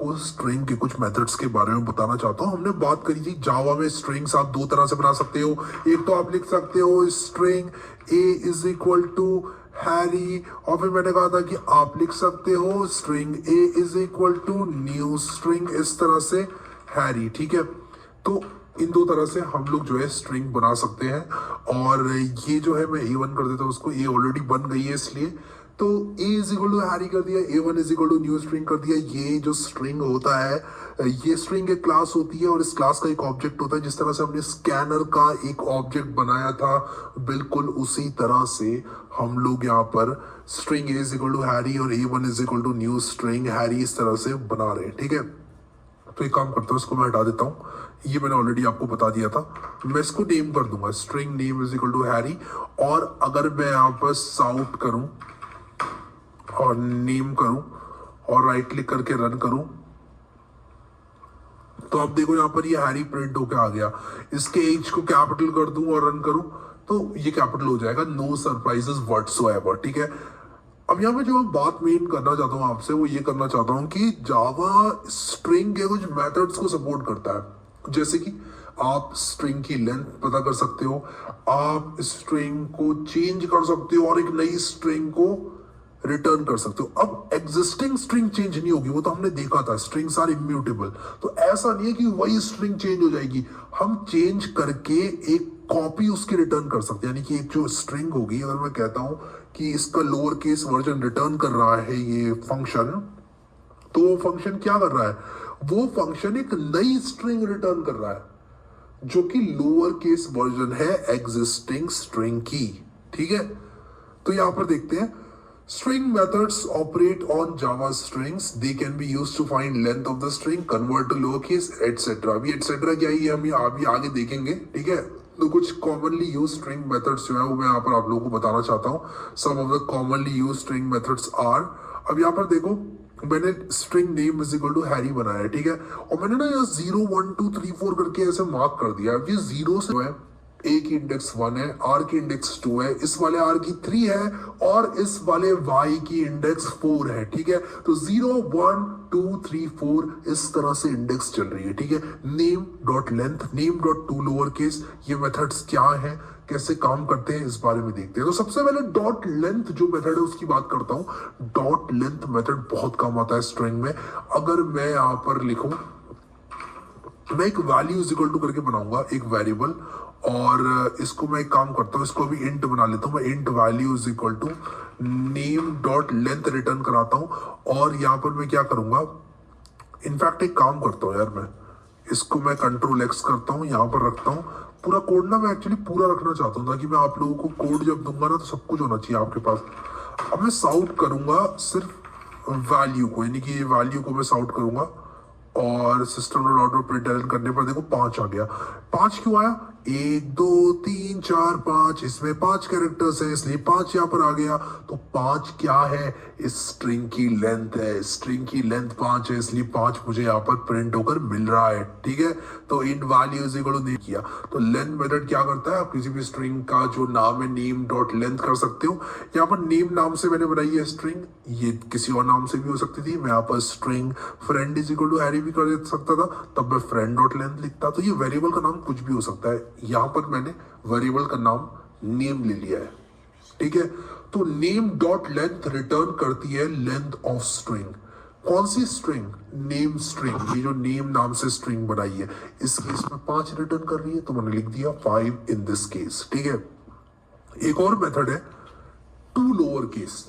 आपको स्ट्रिंग के कुछ मेथड्स के बारे में बताना चाहता हूँ। हमने बात करी थी जावा में स्ट्रिंग्स आप दो तरह से बना सकते हो। एक तो आप लिख सकते हो string A is equal to Harry, और फिर मैंने कहा था कि आप लिख सकते हो string A is equal to new string, इस तरह से हैरी। ठीक है, तो इन दो तरह से हम लोग जो है स्ट्रिंग बना सकते हैं। और ये जो है मैं A1 कर देता हूँ, उसको ए ऑलरेडी बन गई है इसलिए, तो A is equal to Harry कर दिया, A1 is equal to new string कर दिया। ये जो स्ट्रिंग होता है, ये स्ट्रिंग एक क्लास होती है और इस क्लास का एक ऑब्जेक्ट होता है। जिस तरह से हमने स्कैनर का एक ऑब्जेक्ट बनाया था, बिल्कुल उसी तरह से हम लोग यहाँ पर string A is equal to Harry और A1 is equal to new string Harry इस तरह से बना रहे हैं। ठीक है, तो एक काम करता हूँ, इसको मैं हटा देता हूँ, ये मैंने ऑलरेडी आपको बता दिया था। मैं इसको नेम कर दूंगा string name is equal to Harry, और अगर मैं यहाँ पर साउट करूं और नेम करूं और राइट क्लिक करके रन करूं, तो आप देखो यहाँ पर ये हैरी प्रिंट होके आ गया। इसके एज को कैपिटल कर दूं और रन करूं तो ये कैपिटल हो जाएगा, नो सरप्राइजेस व्हाटसोएवर। ठीक है, अब यहाँ पे जो मैं बात मेन करना चाहता हूँ आपसे, वो ये करना चाहता हूँ कि जावा स्ट्रिंग के कुछ मेथड्स को सपोर्ट करता है। जैसे कि आप स्ट्रिंग की लेंथ पता कर सकते हो, आप स्ट्रिंग को चेंज कर सकते हो और एक नई स्ट्रिंग को रिटर्न कर सकते हो। अब एग्जिस्टिंग स्ट्रिंग चेंज नहीं होगी, वो तो हमने देखा था, स्ट्रिंग्स आर इम्यूटेबल। तो ऐसा नहीं है कि वही स्ट्रिंग चेंज हो जाएगी, हम चेंज करके एक कॉपी उसकी रिटर्न कर सकते हैं। यानी कि एक जो स्ट्रिंग होगी, अगर मैं कहता हूं कि इसका लोअर केस वर्जन रिटर्न कर रहा है ये फंक्शन, तो वो फंक्शन क्या कर रहा है, वो फंक्शन एक नई स्ट्रिंग रिटर्न कर रहा है जो कि लोअर केस वर्जन है एग्जिस्टिंग स्ट्रिंग की। ठीक है, तो यहां पर देखते हैं string methods operate on Java strings. They can be used to find length of the string, convert to lowercase, etc. अभी etc क्या है हम अभी आगे देखेंगे। ठीक है, तो कुछ commonly used string methods जो है वो मैं यहाँ पर आप लोगों को बताना चाहता हूँ। Some of the commonly used string methods are, अब यहाँ पर देखो मैंने string name is equal to Harry बनाया है। ठीक है, और मैंने ना यहाँ 0 1 2 3 4 करके ऐसे मार्क कर दिया। अब ये 0 से है, ए की इंडेक्स 1 है, आर की इंडेक्स 2 है, इस वाले आर की 3 है और इस वाले वाई की इंडेक्स 4 है। ठीक है, तो 0 1 2 3 4 इस तरह से इंडेक्स चल रही है। ठीक है, name dot length, name dot to lower case, ये मेथड्स क्या है, कैसे काम करते हैं, इस बारे में देखते हैं। तो सबसे पहले डॉट लेंथ जो मेथड है उसकी बात करता हूं। डॉट लेंथ मेथड बहुत काम आता है स्ट्रिंग में। अगर मैं यहां पर लिखूं, मैं एक वैल्यू इज इक्वल टू करके बनाऊंगा एक वेरिएबल, और इसको मैं एक काम करता हूँ, इसको अभी इंट बना लेता हूँ। मैं int value is equal to name dot length return कराता हूँ, और यहाँ पर मैं क्या करूंगा, इनफैक्ट एक काम करता हूँ यार, मैं इसको मैं कंट्रोल एक्स करता हूँ, यहाँ पर रखता हूँ। पूरा कोड ना मैं एक्चुअली पूरा रखना चाहता हूँ ताकि मैं आप लोगों को कोड जब दूंगा ना तो सब कुछ होना चाहिए आपके पास। अब मैं साउट करूंगा सिर्फ वैल्यू को, यानी कि ये वैल्यू को मैं साउट करूंगा, और सिस्टम डॉट आउट प्रिंट करने पर देखो 5 आ गया। 5 क्यों आया, 1 2 3 4 5, इसमें 5 कैरेक्टर्स है इसलिए 5 यहाँ पर आ गया। तो 5 क्या है, इस स्ट्रिंग की लेंथ है, स्ट्रिंग की लेंथ 5 है इसलिए 5 मुझे यहाँ पर प्रिंट होकर मिल रहा है। ठीक है, तो int value is equal to नहीं किया। तो लेंथ मेथड क्या करता है, आप किसी भी स्ट्रिंग का जो नाम है नेम डॉट लेंथ कर सकते हो। यहाँ पर नेम नाम से मैंने बनाई है स्ट्रिंग, ये किसी और नाम से भी हो सकती थी। मैं यहाँ पर string friend is equal to Harry भी कर सकता था, तब मैं फ्रेंड डॉट लेंथ लिखता। तो ये वेरिएबल का नाम कुछ भी हो सकता है, यहां पर मैंने वेरिएबल का नाम नेम ले लिया है। ठीक है, तो नेम डॉट लेंथ रिटर्न करती है लेंथ ऑफ स्ट्रिंग। कौन सी स्ट्रिंग, नेम स्ट्रिंग, ये जो नेम नाम से स्ट्रिंग बनाई है, इस केस में 5 रिटर्न कर रही है, तो मैंने लिख दिया 5 इन दिस केस। ठीक है, एक और मेथड है to lower case.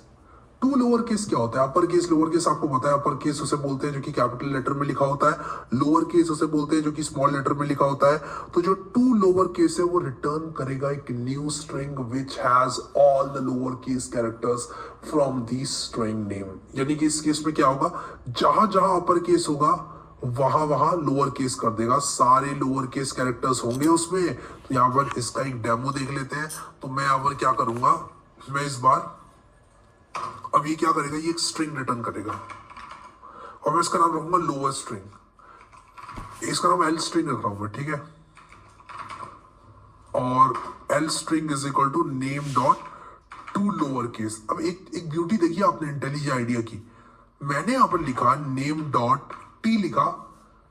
To lower case क्या होता है, अपर केस लोअर केस आपको पता है। अपर केस उसे बोलते हैं जो कि कैपिटल लेटर में लिखा होता है, लोअर केस उसे बोलते हैं जो कि स्मॉल लेटर में लिखा होता है। तो जो टू लोअर केस है वो रिटर्न करेगा एक new string which has all the lower case characters from the string name. यानी कि इस केस में क्या होगा, जहां जहां अपर केस होगा वहां वहां लोअर केस कर देगा, सारे लोअर केस कैरेक्टर्स होंगे उसमें। तो यहाँ पर इसका एक डेमो देख लेते हैं। तो मैं यहाँ पर क्या करूंगा, मैं इस बार अब ये क्या करेगा, ये एक स्ट्रिंग रिटर्न करेगा और मैं इसका नाम रखूंगा लोअर स्ट्रिंग, इसका नाम एल स्ट्रिंग रख रहा हूं मैं। ठीक है, और L string is equal to name dot to lower case. अब एक ब्यूटी देखिए आपने इंटेलिजेंट आइडिया की, मैंने यहां पर लिखा नेम डॉट टी लिखा,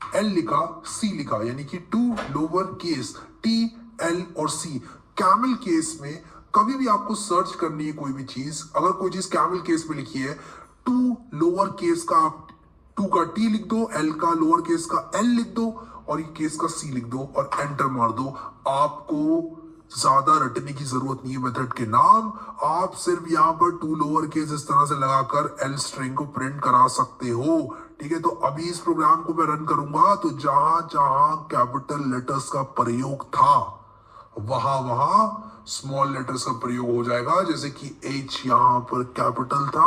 एल लिखा, सी लिखा, यानी कि to lower case T, L और सी। कैमल केस में कभी भी आपको सर्च करनी है कोई भी चीज, अगर कोई चीज कैमल केस में लिखी है, टू लोअर केस का आप टू का टी लिख दो, एल का लोअर केस का एल लिख दो और ये केस का सी लिख दो और एंटर मार दो। आपको ज्यादा रटने की जरूरत नहीं है मेथड के नाम। आप सिर्फ यहाँ पर टू लोअर केस इस तरह से लगाकर एल स्ट्रिंग को प्रिंट करा सकते हो। ठीक है, तो अभी इस प्रोग्राम को मैं रन करूंगा तो जहां जहां कैपिटल लेटर्स का प्रयोग था वहां वहां स्मॉल लेटर्स का प्रयोग हो जाएगा। जैसे कि एच यहां पर कैपिटल था,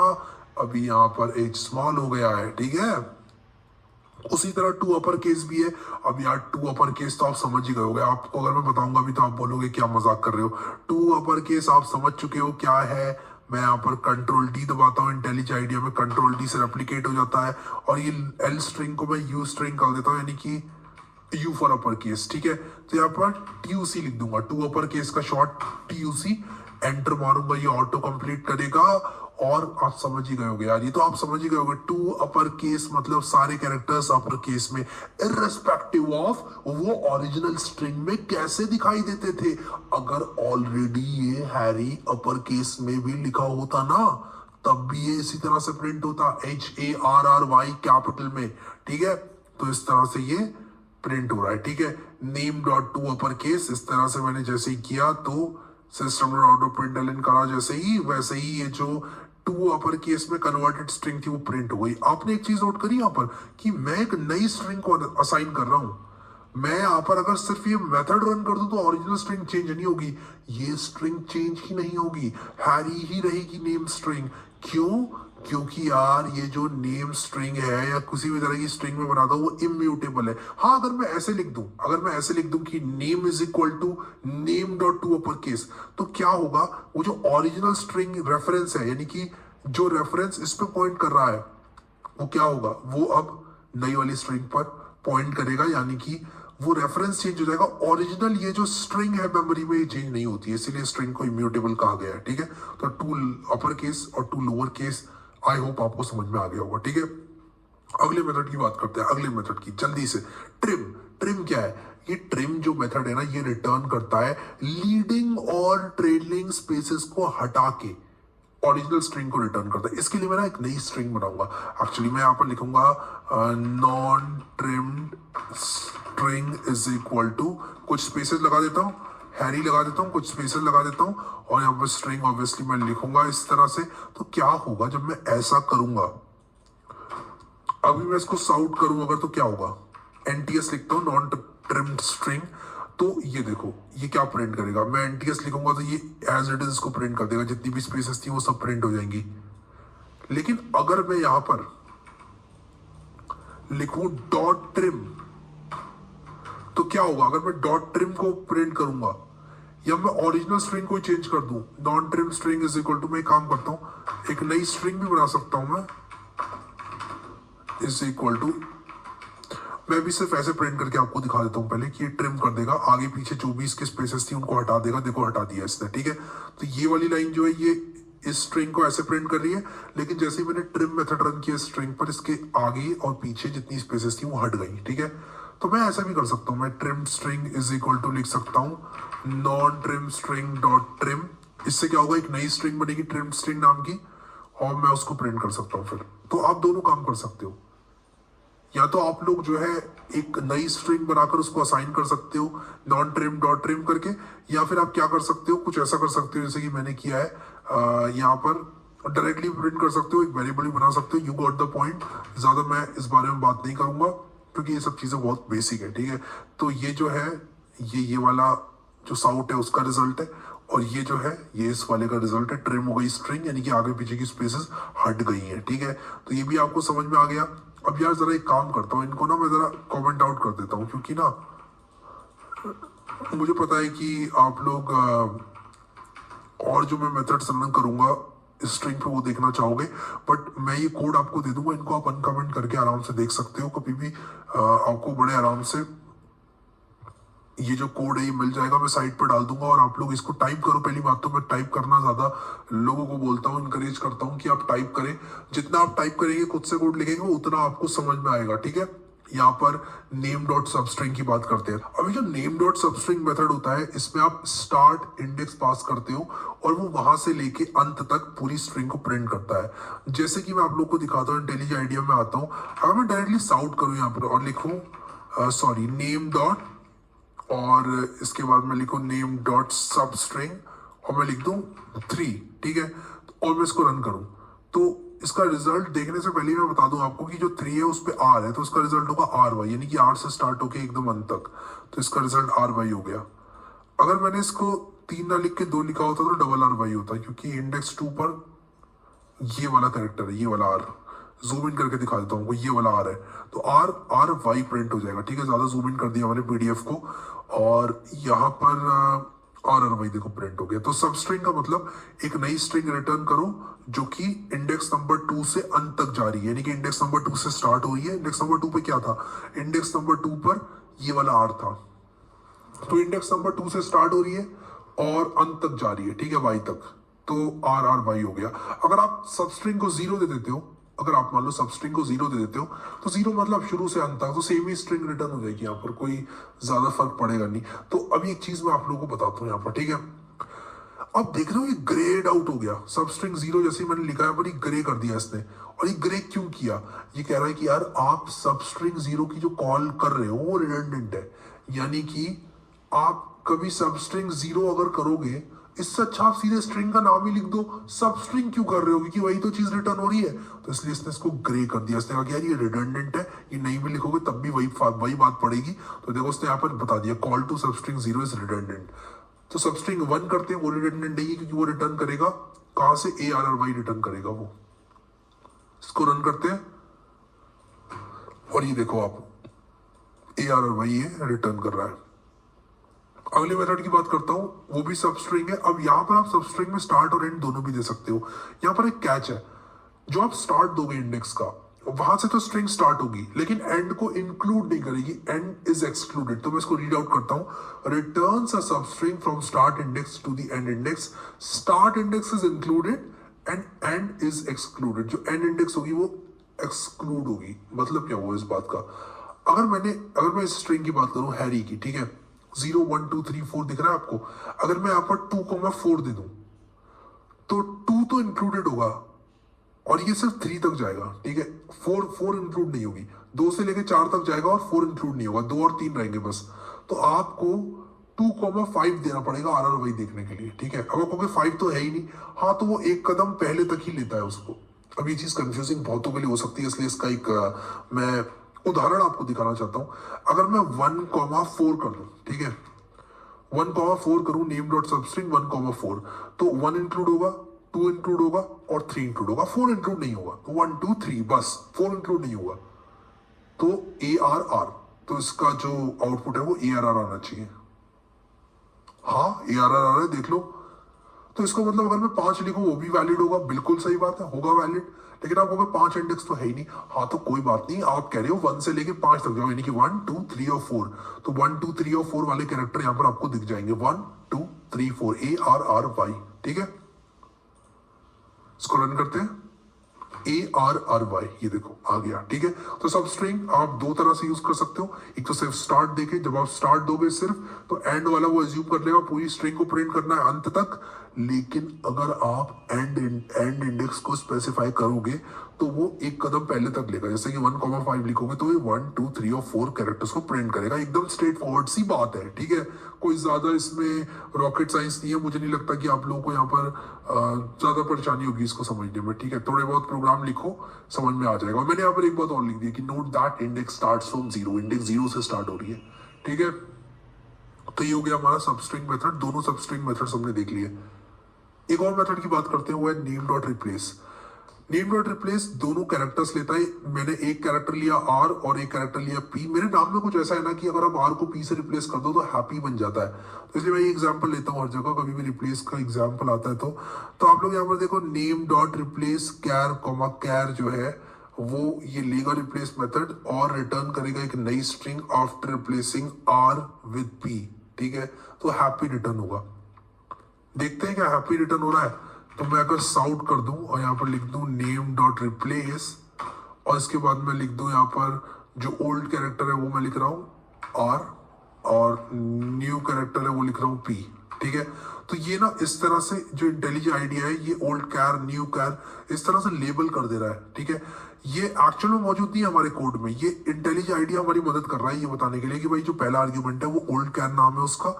अभी यहां पर एच स्मॉल हो गया है। ठीक है, उसी तरह टू अपर केस भी है। अब यार टू अपर केस तो आप समझ ही गए होगे, आपको अगर मैं बताऊंगा भी तो आप बोलोगे क्या मजाक कर रहे हो। टू अपर केस आप समझ चुके हो क्या है। मैं यहाँ पर कंट्रोल डी दबाता हूँ, इंटेलिज आइडिया में कंट्रोल डी से रेप्लिकेट हो जाता है और ये एल स्ट्रिंग को मैं यू स्ट्रिंग कर देता हूँ, यानी कि यू फॉर अपर केस। ठीक है, तो यहाँ पर टीयूसी लिख दूंगा, टू अपर केस का शॉर्ट टीयूसी, एंटर मारूंगा, ये ऑटो कंप्लीट करेगा और आप समझ ही गए होगे यार, ये तो आप समझ ही गए होगे। टू अपर केस मतलब सारे कैरेक्टर्स अपर केस में, इररेस्पेक्टिव ऑफ वो ओरिजिनल स्ट्रिंग में कैसे दिखाई देते थे। अगर ऑलरेडी ये हैरी अपर केस में भी लिखा होता ना, तब भी ये इसी तरह से प्रिंट होता, HARRY कैपिटल में। ठीक है, तो इस तरह से ये प्रिंट हो रहा है। ठीक है, name dot to upper case, इस तरह से मैंने जैसे ही किया तो सिस्टम ने ऑटो प्रिंट करा, जैसे ही वैसे ही ये जो टू अपर केस में कन्वर्टेड स्ट्रिंग थी वो प्रिंट हो गई। आपने एक चीज नोट करी यहाँ पर कि मैं एक नई स्ट्रिंग को असाइन कर रहा हूं। मैं यहाँ पर अगर सिर्फ ये मेथड रन कर दूं तो ओरिजिनल स्ट्रिंग चेंज नहीं होगी, ये स्ट्रिंग चेंज ही नहीं होगी, हैरी ही रहेगी नेम स्ट्रिंग। क्यों? क्योंकि यार ये जो नेम स्ट्रिंग है या किसी भी तरह की स्ट्रिंग में बनाता हूं वो इम्यूटेबल है। हाँ, अगर मैं ऐसे लिख दूं कि name is equal to name dot to upper case, तो क्या होगा, वो जो ओरिजिनल स्ट्रिंग रेफरेंस है, यानी कि जो रेफरेंस इस पे पॉइंट कर रहा है, वो क्या होगा, वो अब नई वाली स्ट्रिंग पर पॉइंट करेगा, यानी कि वो रेफरेंस चेंज हो जाएगा। ओरिजिनल ये जो स्ट्रिंग है मेमोरी में ये चेंज नहीं होती है, इसीलिए स्ट्रिंग को इम्यूटेबल कहा गया है। ठीक है, तो टू अपर केस और to lower case, I hope आपको समझ में आ गया होगा। ठीक है, अगले मेथड की बात करते हैं, अगले मेथड की जल्दी से। ट्रिम क्या है? ये ट्रिम जो मेथड है ना, ये रिटर्न करता है लीडिंग और ट्रेलिंग स्पेसेस को हटा के ओरिजिनल स्ट्रिंग को रिटर्न करता है। इसके लिए मैं ना एक नई स्ट्रिंग बनाऊंगा। एक्चुअली मैं यहाँ पर लिखूंगा non trimmed string is equal to, कुछ स्पेसेस लगा देता हूँ, हैरी लगा देता हूँ, कुछ स्पेसेस लगा देता हूँ और यहाँ पर स्ट्रिंग ऑब्वियसली मैं लिखूंगा इस तरह से। तो क्या होगा जब मैं ऐसा करूंगा, अभी मैं इसको साउट करूं अगर, तो क्या होगा, NTS लिखता हूँ नॉन ट्रिम्ड स्ट्रिंग, तो ये देखो ये क्या प्रिंट करेगा। मैं NTS लिखूंगा तो ये एज इट इज इसको प्रिंट कर देगा, जितनी भी स्पेसेस थी वो सब प्रिंट हो जाएंगी। लेकिन अगर मैं यहां पर लिखूं डॉट ट्रिम, तो क्या होगा, अगर मैं डॉट ट्रिम को प्रिंट करूंगा या मैं ओरिजिनल स्ट्रिंग को चेंज कर दूं, non trim string is equal to, मैं काम करता हूं एक नई स्ट्रिंग भी बना सकता हूं मैं, इज इक्वल टू, मैं भी सिर्फ ऐसे प्रिंट करके आपको दिखा देता हूं पहले कि ये ट्रिम कर देगा, आगे पीछे जो भी इसके स्पेसेस थी उनको हटा देगा। देखो हटा दिया इसने। ठीक है, तो ये वाली लाइन जो है ये इस स्ट्रिंग को ऐसे प्रिंट कर रही है, लेकिन जैसे ही मैंने ट्रिम मेथड रन किया स्ट्रिंग पर, इसके आगे और पीछे जितनी स्पेसेस थी वो हट गई। ठीक है, तो मैं ऐसा भी कर सकता हूँ, मैं trim string is equal to लिख सकता हूँ non trim string dot trim. इससे क्या होगा, एक नई स्ट्रिंग बनेगी ट्रिम स्ट्रिंग नाम की और मैं उसको प्रिंट कर सकता हूँ फिर। तो आप दोनों काम कर सकते हो, या तो आप लोग जो है एक नई स्ट्रिंग बनाकर उसको असाइन कर सकते हो नॉन ट्रिम डॉट ट्रिम करके, या फिर आप क्या कर सकते हो, कुछ ऐसा कर सकते हो जैसे कि मैंने किया है, यहाँ पर डायरेक्टली प्रिंट कर सकते हो, एक वेरिएबल बना सकते हो। You got the point. ज्यादा मैं इस बारे में बात नहीं करूंगा क्योंकि ये सब चीजें बहुत बेसिक है। ठीक है, तो ये जो है ये वाला जो साउट है उसका रिजल्ट है, और ये जो है ये इस वाले का रिजल्ट है। ट्रिम हो गई स्ट्रिंग, यानी कि आगे पीछे की स्पेसेस हट गई है। ठीक है, तो ये भी आपको समझ में आ गया। अब यार जरा एक काम करता हूँ, इनको ना मैं जरा कमेंट आउट कर देता हूँ, क्योंकि ना मुझे पता है कि आप लोग और जो मैं मेथड रन करूंगा स्ट्रिंग पे वो देखना चाहोगे, बट मैं ये कोड आपको दे दूंगा, इनको आप अनकमेंट करके आराम से देख सकते हो, कभी भी आपको बड़े आराम से ये जो कोड है ये मिल जाएगा, मैं साइट पर डाल दूंगा और आप लोग इसको टाइप करो। पहली बात तो मैं टाइप करना ज्यादा लोगों को बोलता हूँ, इनकरेज करता हूँ कि आप टाइप करें। जितना आप टाइप करेंगे, खुद से कोड लिखेंगे, उतना आपको समझ में आएगा, ठीक है। यहाँ पर नेम डॉट सबस्ट्रिंग की बात करते हैं। अभी जो नेम डॉट सबस्ट्रिंग मेथड होता है, इसमें आप स्टार्ट इंडेक्स पास करते हो और वो वहां से लेके अंत तक पूरी स्ट्रिंग को प्रिंट करता है। जैसे कि मैं आप लोग को दिखाता हूँ, इंटेलिजेंट आइडिया में आता हूँ। अगर मैं डायरेक्टली साउट करूँ यहाँ पर और लिखूँ सॉरी नेम डॉट, और इसके बाद मैं लिखूँ नेम डॉट सब स्ट्रिंग और मैं लिख दूँ 3, ठीक है। और मैं इसको रन करूँ तो इसका रिजल्ट देखने से पहले मैं बता दूं आपको कि जो 3 है उस पर आर है, तो इसका रिजल्ट होगा आर वाई, यानी कि आर से स्टार्ट होके एकदम अंत तक, तो इसका रिजल्ट आर वाई हो गया। अगर मैंने इसको 3 ना लिख के 2 लिखा होता तो डबल आर वाई होता, क्योंकि इंडेक्स 2 पर ये वाला कैरेक्टर है, ये वाला आर। जूम इन करके दिखा देता हूँ, ये वाला आर है, तो आर आर वाई प्रिंट हो जाएगा, ठीक है। ज्यादा जूम इन कर दिया मैंने पीडीएफ को, और यहाँ पर आर आर वाई देखो प्रिंट हो गया। तो सब स्ट्रिंग का मतलब एक नई स्ट्रिंग रिटर्न करो जो कि इंडेक्स नंबर 2 से अंत तक जा रही है, यानी कि इंडेक्स नंबर 2 से स्टार्ट हो रही है। इंडेक्स नंबर 2 पे क्या था, इंडेक्स नंबर 2 पर ये वाला आर था, तो इंडेक्स नंबर 2 से स्टार्ट हो रही है और अंत तक जा रही है, ठीक है, वाई तक, तो आर आर वाई हो गया। अगर आप सब स्ट्रिंग को 0 दे देते हो, अगर आप मान लो सब स्ट्रिंग को 0 दे देते हो, तो 0 मतलब शुरू से अंत तक, तो सेम ही स्ट्रिंग रिटर्न हो जाएगी, यहाँ पर कोई ज्यादा फर्क पड़ेगा नहीं। तो अभी एक चीज मैं आप लोगों को बताता हूँ यहाँ पर, ठीक है। अब देख रहे हो ये ग्रेड आउट हो गया, सब स्ट्रिंग 0 जैसे मैंने लिखा है पर ये ग्रे कर दिया इसने। और ये ग्रे क्यों किया, ये कह रहा है कि यार आप सब स्ट्रिंग 0 की जो कॉल कर रहे हो वो रिडंडेंट है, यानी कि आप कभी सब स्ट्रिंग 0 अगर करोगे, इससे अच्छा आप सीधे स्ट्रिंग का नाम ही लिख दो, सब स्ट्रिंग क्यों कर रहे हो, क्योंकि वही तो चीज रिटर्न हो रही है। तो इसलिए इसने इसको ग्रे कर दिया, इसने कहा कि यार ये रिडंडेंट है, ये नहीं भी लिखोगे तब भी वही बात पड़ेगी। तो देखो उसने यहाँ पर बता दिया, call to substring 0 is redundant. तो सब स्ट्रिंग 1 करते हैं वो रिडंडेंट नहीं है, क्योंकि वो रिटर्न करेगा कहां से, A R R Y return करेगा वो। इसको रन करते हैं और ये देखो आप, ए आर आर वाई ये रिटर्न कर रहा है। अगले मेथड की बात करता हूं, वो भी सब स्ट्रिंग है। अब यहां पर आप सब स्ट्रिंग में स्टार्ट और एंड दोनों भी दे सकते हो। यहां पर एक कैच है, जो आप स्टार्ट दोगे इंडेक्स का, वहां से तो स्ट्रिंग स्टार्ट होगी, लेकिन एंड को इंक्लूड नहीं करेगी, एंड इज एक्सक्लूडेड। तो मैं इसको रीड आउट करता हूं, returns a substring from start index to the end index, start index is included and end is excluded. जो एंड इंडेक्स होगी वो एक्सक्लूड होगी। मतलब क्या हुआ इस बात का, अगर मैं इस स्ट्रिंग की बात करूं हैरी की, ठीक है, 0 1 2 3 4 दिख रहा है आपको। अगर मैं यहां पर 2,4 दे दूं तो 2 तो इंक्लूडेड होगा और ये सिर्फ 3 तक जाएगा, ठीक है। 4 इंक्लूड नहीं होगी, 2 से लेके 4 तक जाएगा और 4 इंक्लूड नहीं होगा, 2 और 3 रहेंगे बस। तो आपको 2,5 देना पड़ेगा आर आर वाई देखने के लिए, ठीक है। अब आप कहोगे 5 तो है ही नहीं, हाँ, तो वो एक कदम पहले तक ही लेता है उसको। अब ये चीज कंफ्यूजिंग बहुतों के लिए हो सकती है, इसलिए इसका एक मैं उदाहरण आपको दिखाना चाहता हूं। अगर मैं 1,4 कर दूं, ठीक है, 1,4 करूं नेम डॉट सबस्ट्रिंग 1,4, तो 1 इंक्लूड होगा, 2 इंक्लूड होगा और 3 इंक्लूड होगा, 4 इंक्लूड नहीं होगा। तो 1 2 3 बस, 4 इंक्लूड नहीं होगा, तो ए आर आर, तो इसका जो आउटपुट है वो ए आर आर आना चाहिए। हाँ, ए आर आर आ रहा है, देख लो। तो इसको मतलब अगर मैं 5 लिखूं वो भी वैलिड होगा, बिल्कुल सही बात है, होगा वैलिड। लेकिन आप कहोगे 5 इंडेक्स तो है ही नहीं, हाँ, तो कोई बात नहीं, आप कह रहे हो 1 से लेके 5 तक जाओ, यानी कि 1 2 3 और 4। तो 1 2 3 और 4 वाले कैरेक्टर यहां पर आपको दिख जाएंगे, 1 2 3 4, ए आर आर वाई, ठीक है। इसको रन करते हैं, ए आर आर वाई, ये देखो आ गया, ठीक है। तो सब स्ट्रिंग आप 2 तरह से यूज कर सकते हो। एक तो सिर्फ स्टार्ट देके, जब आप स्टार्ट दोगे सिर्फ, तो एंड वाला वो एज्यूम कर लेगा पूरी स्ट्रिंग को प्रिंट करना है अंत तक। लेकिन अगर आप एंड इंडेक्स को स्पेसिफाई करोगे तो वो एक कदम पहले तक लेगा। जैसे कि 1,5 लिखोगे तो ये 1 2 3 और 4 कैरेक्टर्स को प्रिंट करेगा। एकदम स्ट्रेट फॉरवर्ड सी बात है, ठीक है। कोई ज्यादा इसमें रॉकेट साइंस नहीं है। मुझे नहीं लगता कि आप लोगों को यहाँ पर ज्यादा परेशानी होगी इसको समझने में, ठीक है। थोड़े बहुत प्रोग्राम लिखो, समझ में आ जाएगा। मैंने यहाँ पर एक बात और लिख दी कि note that index starts from 0, index 0 से स्टार्ट हो रही है, ठीक है। तो ये हो गया हमारा सबस्ट्रिंग मेथड। दोनों सबस्ट्रिंग मेथड्स हमने देख लिए। एक और मेथड की बात करते हैं, वो है name dot replace. Name dot replace दोनों कैरेक्टर्स लेता है। मैंने एक कैरेक्टर लिया आर और एक कैरेक्टर लिया पी। मेरे नाम में कुछ ऐसा है ना कि अगर आप आर को पी से रिप्लेस कर दो तो हैप्पी बन जाता है। तो इसलिए मैं ये एग्जांपल लेता हूँ हर जगह, कभी भी रिप्लेस का एग्जांपल आता है तो आप लोग यहाँ पर देखो, नेम डॉट रिप्लेस कैर कॉमा कैर जो है वो ये लेगा रिप्लेस मेथड और रिटर्न करेगा एक नई string after replacing R with P, ठीक है। तो हैप्पी रिटर्न होगा। देखते हैं क्या हैप्पी रिटर्न हो रहा है। तो मैं अगर साउट कर दूं और यहाँ पर लिख दूं नेम डॉट रिप्लेस और इसके बाद मैं लिख दूं यहाँ पर जो ओल्ड कैरेक्टर है वो मैं लिख रहा हूँ आर और न्यू कैरेक्टर है वो लिख रहा हूँ पी, ठीक है। तो ये ना इस तरह से जो इंटेलिजेंट आइडिया है ये ओल्ड कैर न्यू कैर इस तरह से लेबल कर दे रहा है, ठीक है। ये एक्चुअल में मौजूद नहीं है हमारे कोड में, ये इंटेलिजेंट आइडिया हमारी मदद कर रहा है ये बताने के लिए कि भाई जो पहला आर्ग्यूमेंट है वो ओल्ड कैर नाम है उसका,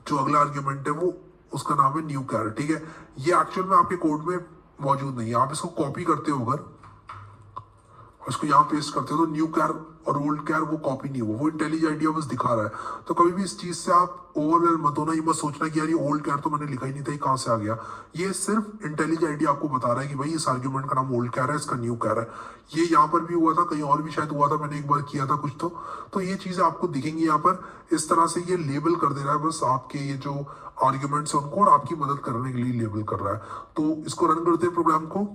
जो अगला आर्ग्यूमेंट है वो उसका नाम है न्यू कैर, ठीक है। ये एक्चुअल में आपके कोड में मौजूद नहीं है। आप इसको कॉपी करते हो अगर उसको यहाँ पेस्ट करते हो तो न्यू कैर और ओल्ड कैर वो कॉपी नहीं हुआ, वो इंटेलिजेंट आइडिया बस दिखा रहा है। तो कभी भी इस चीज से आप ओवरवेल मत होना, ये मत सोचना कि यार ये ओल्ड कैर तो मैंने लिखा ही नहीं था, ये कहाँ से आ गया। ये सिर्फ इंटेलिजेंट आइडिया आपको बता रहा है कि भाई इस आर्ग्यूमेंट का नाम ओल्ड कैर है, इसका न्यू कैर है। ये यहाँ पर भी हुआ था, कहीं और भी शायद हुआ था, मैंने एक बार किया था कुछ। तो ये चीजें आपको दिखेंगी यहाँ पर। इस तरह से ये लेबल कर दे रहा है बस आपके ये जो आर्ग्यूमेंट्स है उनको, और आपकी मदद करने के लिए लेबल कर रहा है। तो इसको रन करते हैं प्रोग्राम को,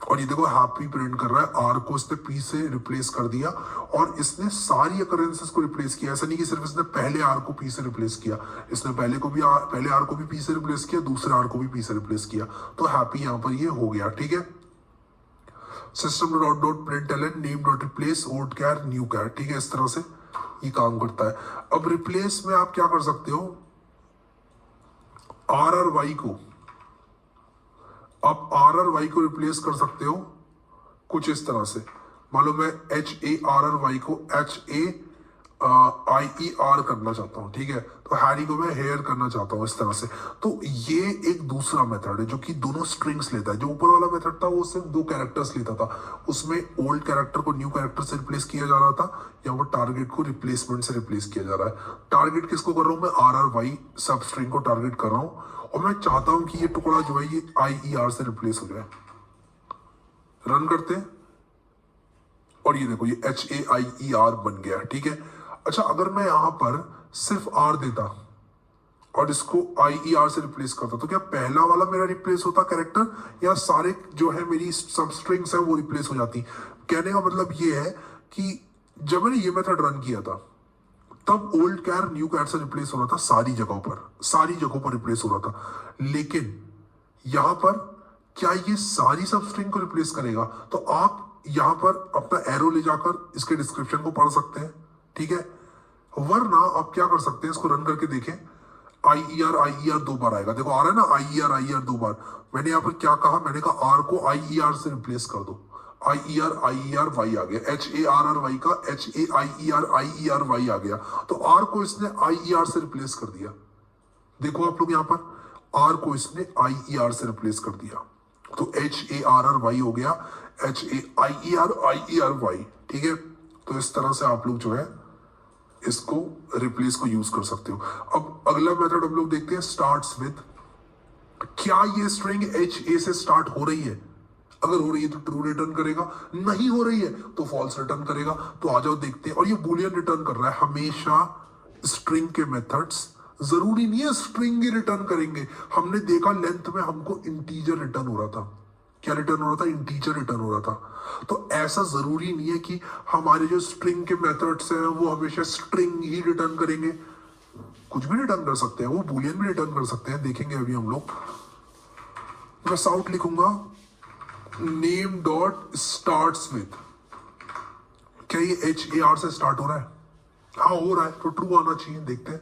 और ये देखो हैप्पी प्रिंट कर रहा है। आर को इसने पी से रिप्लेस कर दिया और इसने सारी अकरेंसेस को रिप्लेस किया। ऐसा नहीं कि सिर्फ इसने पहले आर को पी से रिप्लेस किया, इसने पहले आर को भी पी से रिप्लेस किया, दूसरे आर को भी पी से रिप्लेस किया। तो हैप्पी यहां पर ये हो गया, ठीक है। System dot dot print L N name dot replace old char new char, ठीक है। इस तरह से ये काम करता है। अब रिप्लेस में आप क्या कर सकते हो, आर और वाई को आप आर और वाई को रिप्लेस कर सकते हो कुछ इस तरह से। मान लो मैं एच ए आर और वाई को H A I E are करना चाहता हूं, ठीक है। तो हैरी को मैं हेयर करना चाहता हूं इस तरह से। तो ये एक दूसरा मेथड है जो कि दोनों स्ट्रिंग्स लेता है। जो ऊपर वाला मेथड था वो सिर्फ 2 कैरेक्टर्स लेता था, उसमें ओल्ड कैरेक्टर को न्यू कैरेक्टर से रिप्लेस किया जा रहा था, या वो टारगेट को रिप्लेसमेंट से रिप्लेस किया जा रहा है। टारगेट किसको कर रहा हूं मैं, आर और वाई सब स्ट्रिंग को टारगेट कर रहा हूं, और मैं चाहता हूं कि ये टुकड़ा जो है ये आई ई आर से रिप्लेस हो जाए। रन करते हैं और ये देखो ये H A I E are बन गया, ठीक है। अच्छा, अगर मैं यहां पर सिर्फ आर देता और इसको आई ई आर से रिप्लेस करता तो क्या पहला वाला मेरा रिप्लेस होता कैरेक्टर, या सारे जो है मेरी सब स्ट्रिंग्स है वो रिप्लेस हो जाती। कहने का मतलब ये है कि जब मैंने ये मेथड रन किया था तब ओल्ड कैर न्यू कैर से रिप्लेस हो रहा था, सारी जगहों पर रिप्लेस हो रहा था। लेकिन यहां पर क्या ये सारी सब स्ट्रिंग को रिप्लेस करेगा? तो आप यहां पर अपना एरो ले जाकर इसके डिस्क्रिप्शन को पढ़ सकते हैं, ठीक है। वरना आप क्या कर सकते हैं, इसको रन करके देखें, आई ई आर 2 बार आएगा। देखो आ रहा है ना आई ई आर 2 बार। मैंने यहां पर क्या कहा, मैंने कहा आर को आई ई आर से रिप्लेस कर दो, आई ई आर वाई आ गया, एच ए आर वाई का H A I E R Y आ गया। तो आर को इसने आई ई आर से रिप्लेस कर दिया। देखो आप लोग यहां पर आर को इसने आई ई आर से रिप्लेस कर दिया, तो एच ए आर वाई हो गया H A I E R Y, ठीक है। तो इस तरह से आप लोग जो है इसको रिप्लेस को यूज कर सकते हो। अब अगला मेथड हम लोग देखते हैं, स्टार्ट्स विद। क्या ये स्ट्रिंग एच ए से स्टार्ट हो रही है? अगर हो रही है तो ट्रू रिटर्न करेगा, नहीं हो रही है तो फॉल्स रिटर्न करेगा। तो आ जाओ देखते हैं। और ये बूलियन रिटर्न कर रहा है हमेशा। स्ट्रिंग के मेथड्स जरूरी नहीं है स्ट्रिंग ही रिटर्न करेंगे। हमने देखा लेंथ में हमको इंटीजर रिटर्न हो रहा था। क्या रिटर्न हो रहा था? इंटीजर रिटर्न हो रहा था। तो ऐसा जरूरी नहीं है कि हमारे जो स्ट्रिंग के मेथड्स हैं वो हमेशा स्ट्रिंग ही रिटर्न करेंगे, कुछ भी रिटर्न कर सकते हैं, वो बूलियन भी रिटर्न कर सकते हैं। देखेंगे अभी हम लोग। मैं साउट लिखूंगा नेम डॉट स्टार्ट्स विद। क्या ये एच ए आर से स्टार्ट हो रहा है? हाँ हो रहा है, तो ट्रू आना चाहिए। देखते हैं,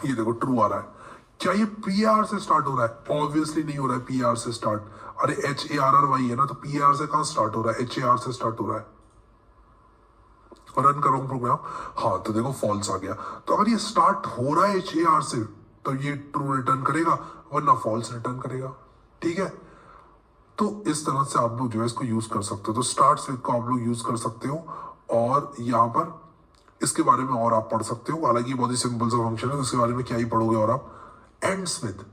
ये देखो ट्रू आ रहा है। क्या ये पी आर से स्टार्ट हो रहा है? ऑब्वियसली नहीं हो रहा है पी आर से स्टार्ट। अरे एच ए आर वाई है ना, तो पी आर से कहां स्टार्ट हो रहा है? एच ए आर से स्टार्ट हो रहा है। रन करो प्रोग्राम, हाँ तो देखो फॉल्स आ गया। तो अगर ये स्टार्ट हो रहा है एच ए आर से तो ये ट्रू रिटर्न करेगा, वरना फॉल्स रिटर्न करेगा, ठीक है। तो इस तरह से आप लोग जो है इसको यूज कर सकते हो। तो स्टार्ट्स विद को आप लोग यूज कर सकते हो, और यहां पर इसके बारे में और आप पढ़ सकते हो। हालांकि बहुत ही सिंपल सा फंक्शन है, इसके बारे में क्या ही पढ़ोगे। और आप एंड्स विद,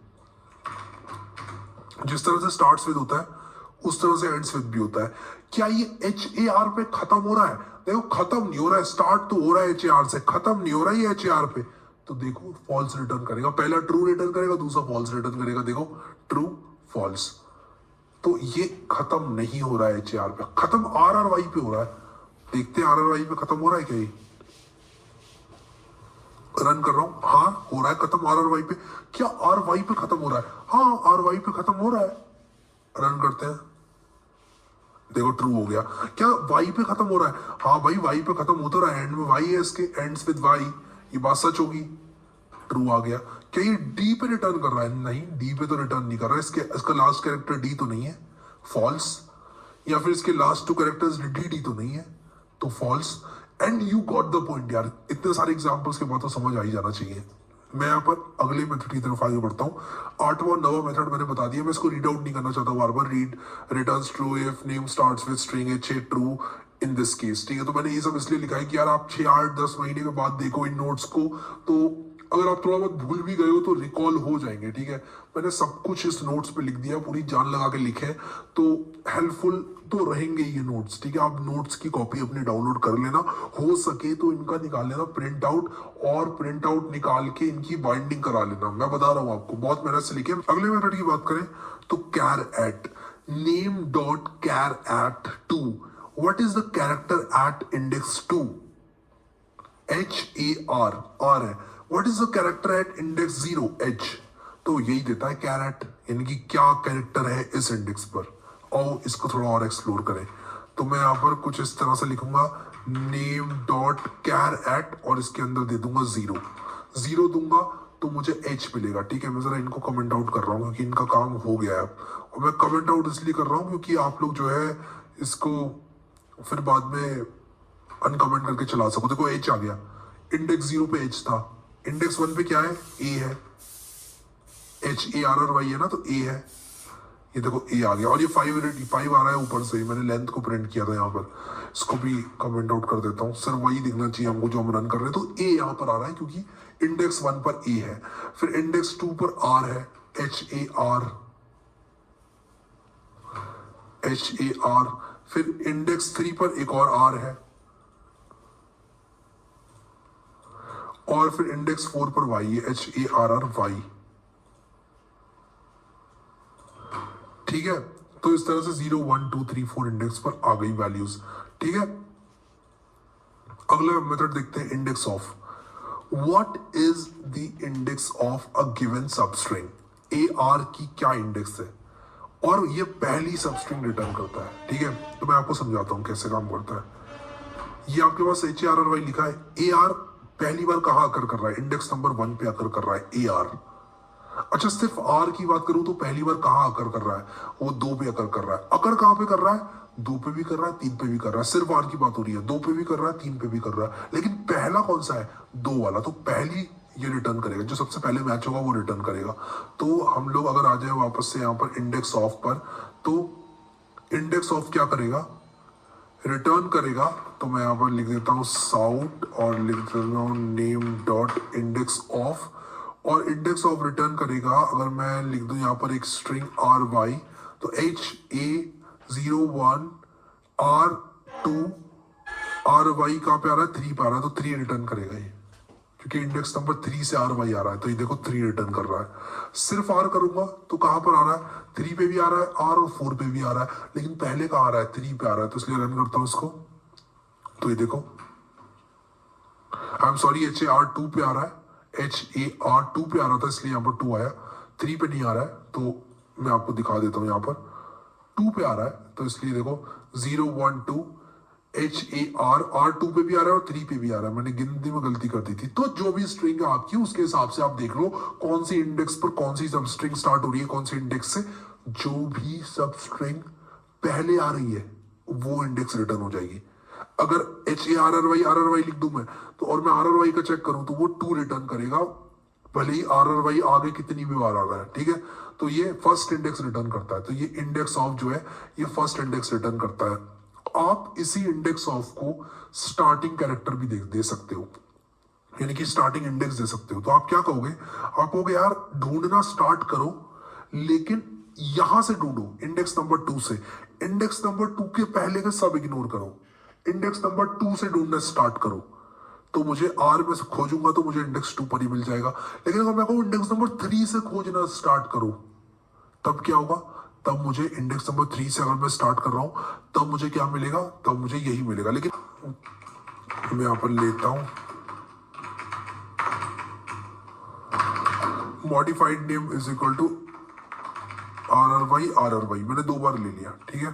जिस तरह से स्टार्ट्स विद होता है उस तरह से एंड्स विद भी होता है। क्या ये एच ए आर पे खत्म हो रहा है? देखो खत्म नहीं हो रहा है। स्टार्ट तो हो रहा है एच ए आर से, खत्म नहीं हो रहा है ये एच ए आर पे। तो देखो फॉल्स रिटर्न करेगा। पहला ट्रू रिटर्न करेगा, दूसरा फॉल्स रिटर्न करेगा। देखो ट्रू फॉल्स। तो ये खत्म नहीं हो रहा है HAR पे, खत्म RRY पे हो रहा है। देखते हैं RRY पे खत्म हो रहा है क्या ये। रन कर रहा हूं, हाँ हो रहा है खत्म RRY पे। क्या RY पे खत्म हो रहा है? हाँ RY पे खत्म हो रहा है। रन करते हैं, देखो ट्रू हो गया। क्या वाई पे खत्म हो रहा है? हाँ भाई वाई पे खत्म हो तो रहा है, एंड में वाई है, इसके एंड्स विद वाई, ये बात सच होगी। ट्रू आ गया। क्या ये डी पे रिटर्न कर रहा है? नहीं, डी पे तो रिटर्न नहीं कर रहा है। इसका लास्ट कैरेक्टर डी तो नहीं है, फॉल्स। या फिर इसके लास्ट 2 कैरेक्टर्स डी तो नहीं है, तो false. And you got the point यार, इतने सारे एग्जांपल्स के बाद तो समझ आ ही जाना चाहिए। मैं यहाँ पर अगले मेथड की तरफ आगे बढ़ता हूँ। 8वां और 9वां मेथड मैंने बता दिया, मैं इसको रीड आउट नहीं करना चाहता बार बार। Read returns true if name starts with string HA true in this case, ठीक है। तो मैंने ये सब इसलिए लिखा है कि यार आप 6, 8, 10 महीने के बाद देखो इन नोट्स को, तो अगर आप थोड़ा बहुत भूल भी गए हो तो रिकॉल हो जाएंगे, ठीक है। मैंने सब कुछ इस नोट्स पे लिख दिया, पूरी जान लगा के लिखे, तो हेल्पफुल तो रहेंगे ये नोट्स, ठीक है। आप नोट्स की कॉपी अपने डाउनलोड कर लेना, हो सके तो इनका निकाल लेना प्रिंट आउट, और प्रिंट आउट निकाल के इनकी बाइंडिंग करा लेना। मैं बता रहा हूँ आपको, बहुत मेहनत से लिखे। अगले मेथड की बात करें तो char at, name dot char at 2। What is the character at index 2? HAR, R है। What is the character at index 0? H। तो यही देता है कैरेट, यानी कि क्या कैरेक्टर है इस इंडेक्स पर। और इसको थोड़ा और एक्सप्लोर करें, तो मैं यहाँ पर कुछ इस तरह से लिखूंगा, नेम डॉट कैर एट, और इसके अंदर दे दूंगा 0 दूंगा तो मुझे H मिलेगा, ठीक है। मैं जरा इनको कमेंट आउट कर रहा हूँ क्योंकि इनका काम हो गया है। और मैं कमेंट आउट इसलिए कर रहा हूँ क्योंकि आप लोग जो है इसको फिर बाद में अनकमेंट करके चला सको। देखो H आ गया, इंडेक्स 0 पे H था, इंडेक्स 1 पे क्या है? A है, HARRY है ना, तो A है। ये देखो A आ गया, और ये 5 आ रहा है ऊपर से, मैंने लेंथ को प्रिंट किया था यहाँ पर। इसको भी कमेंट आउट कर देता हूँ, सर वही दिखना चाहिए हमको जो हम रन कर रहे हैं। तो A यहाँ पर आ रहा है क्योंकि इंडेक्स 1 पर A है, फिर इंडेक्स 2 पर R है, HAR, फिर इंडेक्स 3 पर एक और R है, और फिर इंडेक्स 4 पर Y है, HARRY, ठीक है। तो इस तरह से 0, 1, 2, 3, 4 इंडेक्स पर आ गई वैल्यूज, ठीक है। अगला मेथड देखते हैं, index of. What is the index of a given substring? AR की क्या इंडेक्स है, और ये पहली सबस्ट्रिंग रिटर्न करता है, ठीक है। तो मैं आपको समझाता हूं कैसे काम करता है। ये आपके पास HARRY लिखा है, AR पहली बार कहां आकर कर रहा है? इंडेक्स नंबर 1 पे आकर कर रहा है AR। अच्छा, सिर्फ R की बात करूं तो पहली बार कहां आकर कर रहा है? वो 2 पे आकर कर रहा है। अकर कहां पे कर रहा है? 2 पे भी कर रहा है, 3 पे भी कर रहा है। सिर्फ R की बात हो रही है, 2 पे भी कर रहा है, 3 पे भी कर रहा है। लेकिन पहला कौन सा है? 2 वाला। तो पहली ये रिटर्न करेगा, जो सबसे पहले मैच होगा वो रिटर्न करेगा। तो हम लोग अगर आ जाए वापस से यहाँ पर इंडेक्स ऑफ पर, तो इंडेक्स ऑफ क्या करेगा? रिटर्न करेगा। तो मैं यहाँ पर लिख देता हूँ साउट, और लिख देता हूँ नेम डॉट इंडेक्स ऑफ, और इंडेक्स ऑफ रिटर्न करेगा। अगर मैं लिख दूं यहाँ पर एक स्ट्रिंग RY, तो HA01 R2 RY कहाँ पे आ रहा है? 3 पे आ रहा है, तो 3 रिटर्न करेगा ये, क्योंकि इंडेक्स नंबर 3 से RY आ रहा है। तो ये देखो 3 रिटर्न कर रहा है। सिर्फ R करूंगा तो कहां पर आ रहा है? 3 पे भी आ रहा है R, और 4 पे भी आ रहा है, लेकिन पहले कहां आ रहा है? 3 पे आ रहा है। तो इसलिए रन करता हूं इसको, तो ये देखो, आई एम सॉरी, HAR2 पे आ रहा है, HAR2 पे आ रहा था इसलिए यहाँ पर 2 आया, 3 पे नहीं आ रहा है। तो मैं आपको दिखा देता हूँ, यहाँ पर 2 पे आ रहा है, तो इसलिए देखो 0, 1, 2 HAR, R2 पे भी आ रहा है और 3 पे भी आ रहा है। मैंने गिनती में गलती कर दी थी। तो जो भी स्ट्रिंग है आपकी, उसके हिसाब से आप देख लो कौन सी इंडेक्स पर कौन सी सब स्ट्रिंग स्टार्ट हो रही है, कौन सी इंडेक्स से। जो भी सब स्ट्रिंग पहले आ रही है वो इंडेक्स रिटर्न हो जाएगी। अगर HARRY लिख दूं मैं, तो और मैं RRY का चेक करूं तो वो 2 रिटर्न करेगा, भले ही RRY आगे कितनी भी बार आ रहा है, ठीक है। तो ये फर्स्ट इंडेक्स रिटर्न करता है। तो ये इंडेक्स ऑफ जो है ये फर्स्ट इंडेक्स रिटर्न करता है। आप इसी इंडेक्स ऑफ को स्टार्टिंग कैरेक्टर भी दे सकते हो, यानी कि स्टार्टिंग इंडेक्स दे सकते हो। तो आप क्या कहोगे? आप कहोगे यार ढूंढना स्टार्ट करो, लेकिन यहां से ढूंढो इंडेक्स नंबर 2 से। इंडेक्स नंबर 2 के पहले के सब इग्नोर करो, इंडेक्स नंबर 2 से ढूंढना स्टार्ट करो। तो मुझे R में से खोजूंगा तो मुझे इंडेक्स 2 पर ही मिल जाएगा। लेकिन अगर मैं कहूं इंडेक्स नंबर 3 से खोजना स्टार्ट करो, तब क्या होगा? तब मुझे इंडेक्स नंबर 3 से अगर मैं स्टार्ट कर रहा हूं तब मुझे क्या मिलेगा, तब मुझे यही मिलेगा। लेकिन मैं यहां पर लेता हूं modified name is equal to RRY, मैंने 2 बार ले लिया, ठीक है।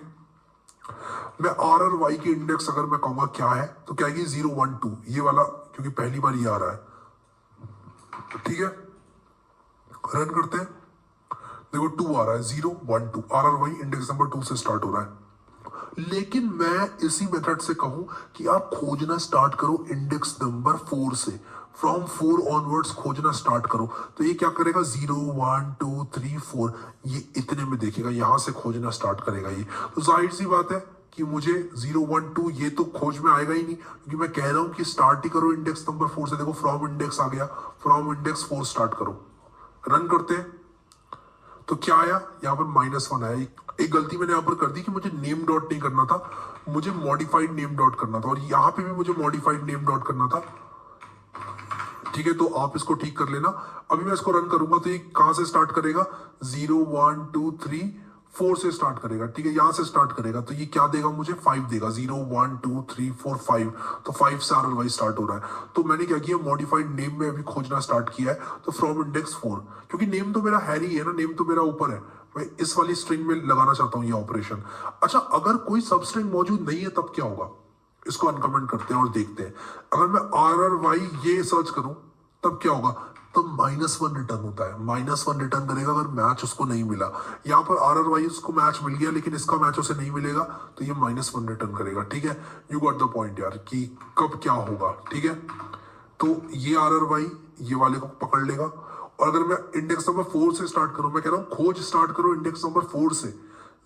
मैं RRY की इंडेक्स अगर मैं कहूंगा क्या है तो क्या है 012, ये वाला, क्योंकि पहली बार ये आ रहा है, ठीक है। रन करते हैं, देखो 2 आ रहा है, 012, RRY इंडेक्स नंबर 2 से स्टार्ट हो रहा है। लेकिन मैं इसी मेथड से कहूं कि आप खोजना स्टार्ट करो इंडेक्स नंबर 4 से, फ्रॉम 4 ऑनवर्ड्स खोजना स्टार्ट करो, तो ये क्या करेगा 0 1 2 3 4, ये इतने में देखेगा, यहां से खोजना स्टार्ट करेगा ये। तो जाहिर सी बात है कि मुझे 0 1 2 ये तो खोज में आएगा ही नहीं, क्योंकि मैं कह रहा हूं कि स्टार्ट ही करो इंडेक्स नंबर 4 से। देखो फ्रॉम इंडेक्स आ गया, फ्रॉम इंडेक्स 4 स्टार्ट करो। रन करते हैं तो क्या आया, यहाँ पर -1 आया। एक गलती मैंने यहाँ पर कर दी कि मुझे नेम डॉट नहीं करना था, मुझे मॉडिफाइड नेम डॉट करना था, और यहाँ पे भी मुझे मॉडिफाइड नेम डॉट करना था, ठीक है। तो आप इसको ठीक कर लेना। अभी मैं इसको रन करूंगा तो ये कहां से स्टार्ट करेगा, 0 1 2 3 4 से स्टार्ट करेगा, ठीक है, यहां से स्टार्ट करेगा। तो ये क्या देगा मुझे, 5 देगा, 0 1 2 3 4 5, तो 5 से RRY स्टार्ट हो रहा है। तो मैंने क्या किया, मॉडिफाइड नेम में अभी खोजना स्टार्ट किया है, तो फ्रॉम इंडेक्स 4, क्योंकि नेम तो मेरा हैरी है ना, नेम तो मेरा ऊपर है, मैं इस वाली स्ट्रिंग में लगाना चाहता हूं ये ऑपरेशन। अच्छा, अगर कोई सब स्ट्रिंग मौजूद नहीं है तब क्या होगा, इसको अनकमेंट करते हैं और देखते हैं। अगर मैं RRY ये सर्च करूं तब क्या होगा, तब -1 रिटर्न होता है, -1 रिटर्न करेगा अगर मैच उसको नहीं मिला। यहाँ पर RRY उसको मैच मिल गया लेकिन इसका मैच उसे नहीं मिलेगा, तो ये -1 रिटर्न करेगा, ठीक है। यू गॉट द पॉइंट यार, कि कब क्या होगा, ठीक है। तो ये RRY ये वाले को पकड़ लेगा। और अगर मैं इंडेक्स नंबर 4 से स्टार्ट करूं, मैं कह रहा हूं खोज स्टार्ट करो इंडेक्स नंबर 4 से,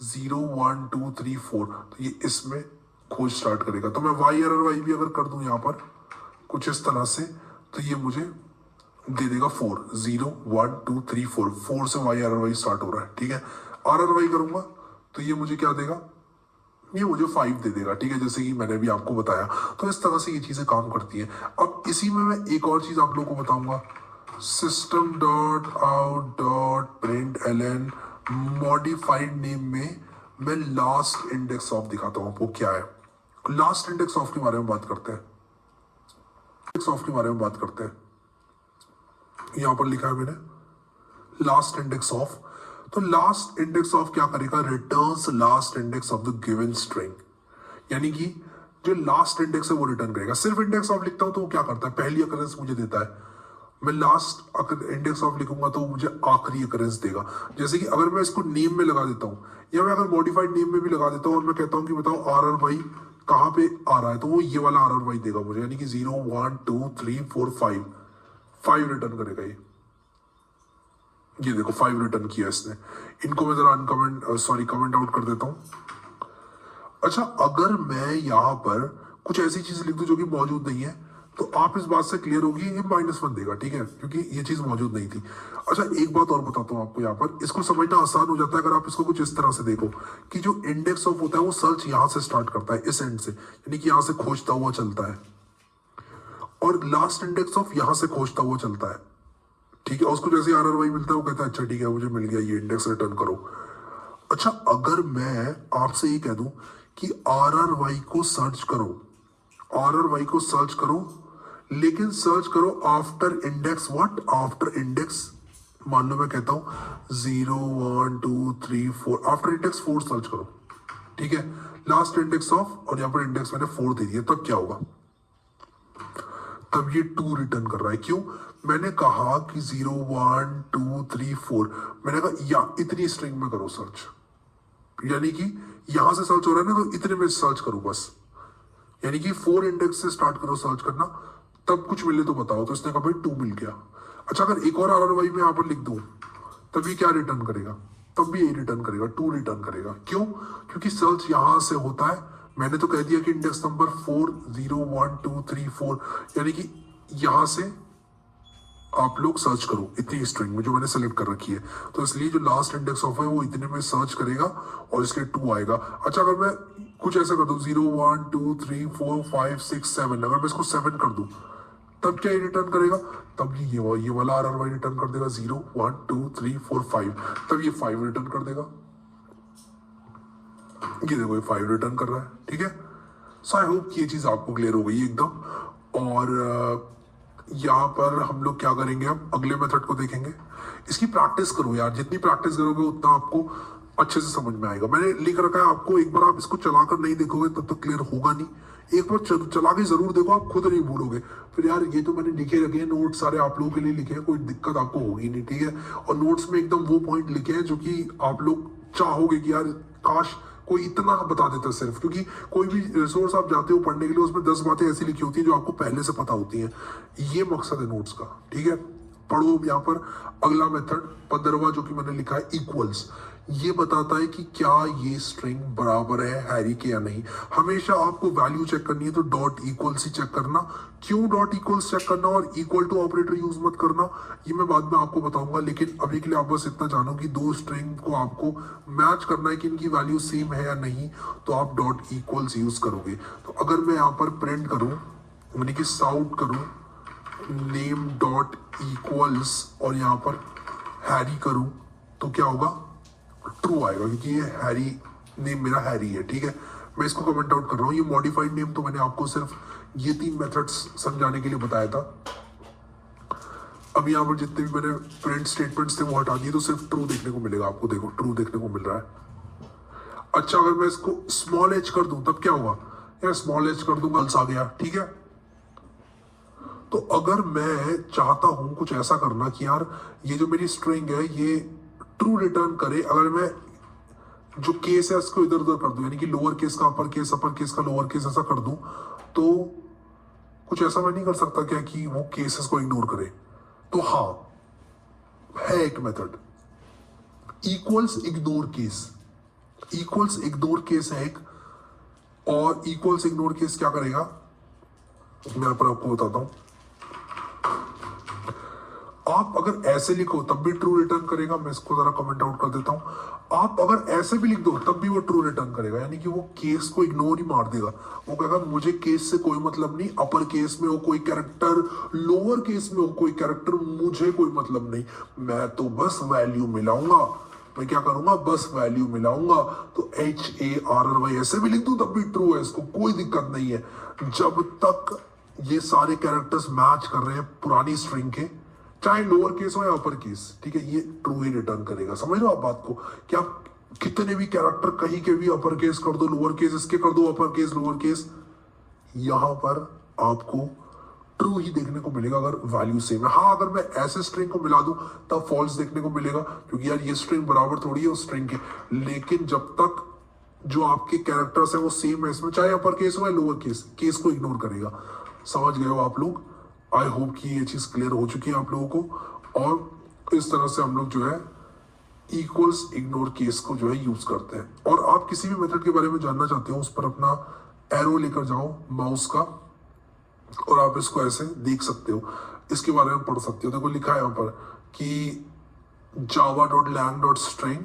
0 1 2 3 4, तो ये इसमें खोज स्टार्ट करेगा। तो मैं YRRY भी अगर कर दूं यहाँ पर कुछ इस तरह से, तो ये मुझे दे देगा 4, 0 1 2 3 4, 4 से YRRY स्टार्ट हो रहा है, ठीक है। RRY करूंगा तो ये मुझे क्या देगा, ये मुझे 5 दे देगा, ठीक है, जैसे कि मैंने भी आपको बताया। तो इस तरह से ये चीजें काम करती है। अब इसी में मैं एक और चीज आप लोगों को बताऊंगा, system dot out dot println modified name में मैं लास्ट इंडेक्स ऑफ दिखाता हूं आपको क्या है। लास्ट इंडेक्स ऑफ के बारे में बात करते हैं, इंडेक्स ऑफ के बारे में बात करते हैं। यहां पर लिखा है मैंने लास्ट इंडेक्स ऑफ। तो लास्ट इंडेक्स ऑफ क्या करेगा, returns last index of the given string, यानी कि जो लास्ट इंडेक्स है वो रिटर्न करेगा। सिर्फ इंडेक्स ऑफ लिखता हूं तो वो क्या करता है, पहली अकरेंस मुझे देता है। मैं लास्ट इंडेक्स ऑफ लिखूंगा तो मुझे आखिरी अकरेंस देगा। जैसे कि अगर मैं इसको नेम में लगा देता हूं, या मैं अगर मॉडिफाइड नेम में भी लगा देता हूं और मैं कहता हूं कि बताओ RRY कहां पे आ रहा है, तो वो ये वाला RRY देगा मुझे, यानी कि 0 1 2 3 4 5 रिटर्न करेगा ये देखो 5 रिटर्न किया इसने। इनको मैं जरा कमेंट आउट कर देता हूं। अच्छा, अगर मैं यहां पर कुछ ऐसी चीज लिख दूं जो कि मौजूद नहीं है, तो आप इस बात से क्लियर होगी ये -1 देगा, ठीक है, क्योंकि ये चीज मौजूद नहीं थी। अच्छा, एक बात और बताता हूं आपको, यहाँ पर इसको समझना आसान हो जाता है अगर आप इसको कुछ इस तरह से देखो कि जो इंडेक्स ऑफ होता है वो सर्च यहां से स्टार्ट करता है, इस एंड से, यानी कि यहां से खोजता हुआ चलता है, और लास्ट इंडेक्स ऑफ यहां से खोजता हुआ चलता है, ठीक है। उसको जैसे RRY मिलता है वो कहता है अच्छा ठीक है मुझे मिल गया, ये इंडेक्स रिटर्न करो। अच्छा, अगर मैं आपसे ये कह दूं कि RRY को सर्च करो, RRY को सर्च करो, लेकिन सर्च करो after index, what, after index, मान लो मैं कहता हूं 0 1 2 3 4, आफ्टर इंडेक्स 4 सर्च करो, ठीक है, लास्ट इंडेक्स ऑफ, और यहां पर इंडेक्स मैंने 4 दे दिया, तब क्या होगा, तब ये 2 रिटर्न कर रहा है। क्यों, मैंने कहा कि 0 1 2 3 4, मैंने कहा या इतनी स्ट्रिंग में करो सर्च, यानी कि यहां से सर्च हो रहा है ना, तो इतने में सर्च करो बस, यानी कि 4 इंडेक्स से स्टार्ट करो सर्च करना, तब कुछ मिले तो बताओ। तो इसने कहा भाई 2 मिल गया। अच्छा, अगर एक और RRY में यहां पर लिख दूं तब ये क्या रिटर्न करेगा, तब भी यही रिटर्न करेगा, 2 रिटर्न करेगा। क्यों, क्योंकि सर्च यहां से होता है। मैंने तो कह दिया कि इंडेक्स नंबर 4 0 1 2 3 4, यानी कि यहां से आप लोग सर्च करो इतनी स्ट्रिंग में जो मैंने सेलेक्ट कर रखी है, तो इसलिए जो लास्ट इंडेक्स ऑफ है वो इतने में सर्च करेगा और इसलिए 2 आएगा। अच्छा, अगर मैं कुछ ऐसा कर दूं 0 1 2 3 4 5 6 7, अगर मैं इसको 7 कर दूं तब क्या रिटर्न करेगा, तब ये वाला RRY रिटर्न कर देगा 0 1 2 3 4 5, तब ये 5 रिटर्न कर देगा। ये देखो ये 5 रिटर्न कर रहा है, ठीक है। सो आई होप कि ये चीज़ आपको क्लियर हो गई है एकदम। और यहाँ पर हम लोग क्या करेंगे, अब अगले मेथड को देखेंगे। इसकी प्रैक्टिस करो यार, जितनी प्रैक्टिस करोगे उतना आपको अच्छे से समझ में आएगा। मैंने लिख रखा है आपको, एक बार आप इसको चलाकर नहीं देखोगे तब तक क्लियर होगा नहीं। एक बार चला के जरूर देखो, आप खुद नहीं भूलोगे फिर यार ये तो मैंने लिखे रखे हैं नोट्स सारे आप लोगों के लिए लिखे हैं, कोई दिक्कत आपको होगी नहीं, ठीक है। और नोट्स में एकदम वो पॉइंट लिखे हैं जो कि आप लोग चाहोगे कि यार काश कोई इतना बता देता सिर्फ, क्योंकि कोई भी रिसोर्स आप जाते हो पढ़ने के लिए उसमें 10 बातें ऐसी लिखी होती हैं जो आपको पहले से पता होती हैं। ये मकसद है नोट्स का, ठीक है। पढ़ो यहाँ पर अगला मेथड 15वां जो कि मैंने लिखा है इक्वल्स। ये बताता है कि क्या ये स्ट्रिंग बराबर है हैरी के या नहीं। हमेशा आपको वैल्यू चेक करनी है तो डॉट इक्वल्स ही चेक करना। क्यों डॉट इक्वल्स चेक करना और इक्वल टू ऑपरेटर यूज मत करना, ये मैं बाद में आपको बताऊंगा। लेकिन अभी के लिए आप बस इतना जानो कि दो स्ट्रिंग को आपको मैच करना है कि इनकी वैल्यू सेम है या नहीं, तो आप डॉट इक्वल्स यूज करोगे। तो अगर मैं यहाँ पर प्रिंट करूं यानी कि साउट करूं नेम डॉट इक्वल्स और यहाँ पर हैरी करूं तो क्या होगा, ट्रू आएगा, क्योंकि ये हैरी नेम मेरा हैरी है, ठीक है। मैं इसको कमेंट आउट कर रहा हूँ। ये मॉडिफाइड नेम तो मैंने आपको सिर्फ ये 3 मेथड्स समझाने के लिए बताया था। अब यहाँ पर जितने भी मैंने प्रिंट स्टेटमेंट्स थे वो हटा दिए, तो सिर्फ ट्रू देखने को मिलेगा आपको। देखो ट्रू देखने को मिल रहा है। अच्छा अगर मैं इसको स्मॉल एच कर दूं तब क्या होगा, यार स्मॉल एच कर दूंगा आ गया, ठीक है। तो अगर मैं चाहता हूं कुछ ऐसा करना कि यार ये जो मेरी स्ट्रिंग है ये ट्रू रिटर्न करे, अगर मैं जो केस है उसको इधर उधर कर दूं, यानी कि लोअर केस का अपर केस का लोअर केस ऐसा कर दूं, तो कुछ ऐसा मैं नहीं कर सकता क्या कि वो केसेस को इग्नोर करे। तो हाँ है एक method equals ignore case. Equals ignore case है एक, और इक्वल्स इग्नोर केस क्या करेगा मैं यहाँ पर आपको बताता हूं। आप अगर ऐसे लिखो तब भी ट्रू रिटर्न करेगा। मैं इसको जरा कमेंट आउट कर देता हूं। आप अगर ऐसे भी लिख दो तब भी वो ट्रू रिटर्न करेगा, यानी कि वो केस को इग्नोर ही मार देगा। वो कहेगा मुझे केस से कोई मतलब नहीं, अपर केस में हो कोई कैरेक्टर, लोअर केस में हो कोई कैरेक्टर, मुझे कोई मतलब नहीं, मैं तो बस वैल्यू मिलाऊंगा। मैं क्या करूंगा, बस वैल्यू मिलाऊंगा। तो HARRY ऐसे भी लिख दूं तब भी ट्रू है, इसको कोई दिक्कत नहीं है। जब तक ये सारे कैरेक्टर्स मैच कर रहे हैं पुरानी स्ट्रिंग के, चाहे लोअर केस हो या अपर केस, ठीक है, ये ट्रू ही रिटर्न करेगा। समझ लो आप बात को, कि आप कितने भी कैरेक्टर कहीं के भी अपर केस कर दो, लोअर केस इसके कर दो, अपर केस लोअर केस, यहां पर आपको ट्रू ही देखने को मिलेगा अगर वैल्यू सेम है। हाँ अगर मैं ऐसे स्ट्रिंग को मिला दूं तब फॉल्स देखने को मिलेगा, क्योंकि यार ये स्ट्रिंग बराबर थोड़ी है उस स्ट्रिंग के। लेकिन जब तक जो आपके कैरेक्टर्स है वो सेम है इसमें, चाहे अपर केस हो या लोअर केस, केस को इग्नोर करेगा। समझ गए हो आप लोग। आई होप कि ये चीज क्लियर हो चुकी है आप लोगों को। और इस तरह से हम लोग जो है इक्वल्स इग्नोर केस को जो है यूज करते हैं। और आप किसी भी मेथड के बारे में जानना चाहते हो उस पर अपना एरो लेकर जाओ माउस का, और आप इसको ऐसे देख सकते हो, इसके बारे में पढ़ सकते हो। देखो लिखा है यहाँ पर कि java.lang.string,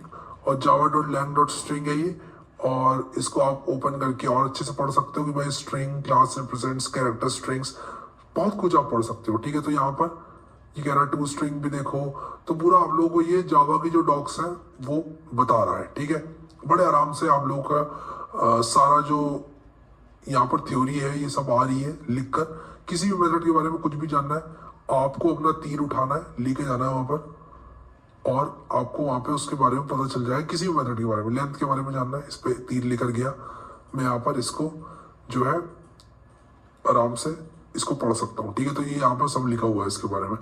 और java.lang.string है ये, और इसको आप ओपन करके और अच्छे से पढ़ सकते हो कि भाई string class represents character strings, बहुत कुछ आप पढ़ सकते हो, ठीक है। तो यहाँ पर ये कह रहा है टू स्ट्रिंग भी देखो, तो पूरा आप लोगों को ये जावा की जो डॉक्स है वो बता रहा है, ठीक है। बड़े आराम से आप लोगों का सारा जो यहाँ पर थ्योरी है ये सब आ रही है लिखकर। किसी भी मेथड के बारे में कुछ भी जानना है आपको अपना तीर उठाना है, लेके जाना है वहां पर, और आपको वहां पे उसके बारे में पता चल जाएगा। किसी भी मेथड के बारे में, लेंथ के बारे में जानना है, इस पे तीर लेकर गया मैं, यहाँ पर इसको जो है आराम से इसको पढ़ सकता हूँ, ठीक है। तो ये यहाँ पर सब लिखा हुआ है इसके बारे में।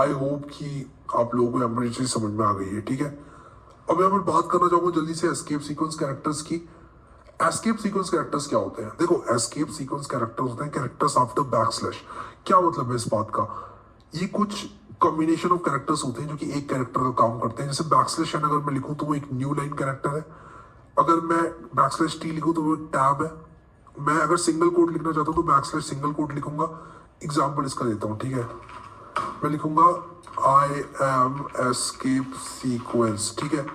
आई होप कि आप लोगों को यहाँ पर चीज समझ में आ गई है, ठीक है। अब यहाँ पर बात करना चाहूंगा जल्दी से एस्केप सीक्वेंस कैरेक्टर्स की। एस्केप सीक्वेंस कैरेक्टर्स क्या होते हैं? देखो एस्केप सीक्वेंस कैरेक्टर्स होते हैं कैरेक्टर्स आफ्टर बैकस्लैश। क्या मतलब है इस बात का? ये कुछ कॉम्बिनेशन ऑफ कैरेक्टर्स होते हैं जो कि एक कैरेक्टर का काम करते हैं। जैसे बैकस्लैश एन अगर मैं लिखूं तो वो एक न्यू लाइन कैरेक्टर है, अगर मैं बैकस्लैश टी लिखूं तो वो टैब है, मैं अगर सिंगल कोट लिखना चाहता हूं तो बैकस्लैश सिंगल कोट लिखूंगा। एग्जाम्पल इसका देता हूं, ठीक है। मैं लिखूंगा आई एम एस्केप सीक्वेंस, ठीक है।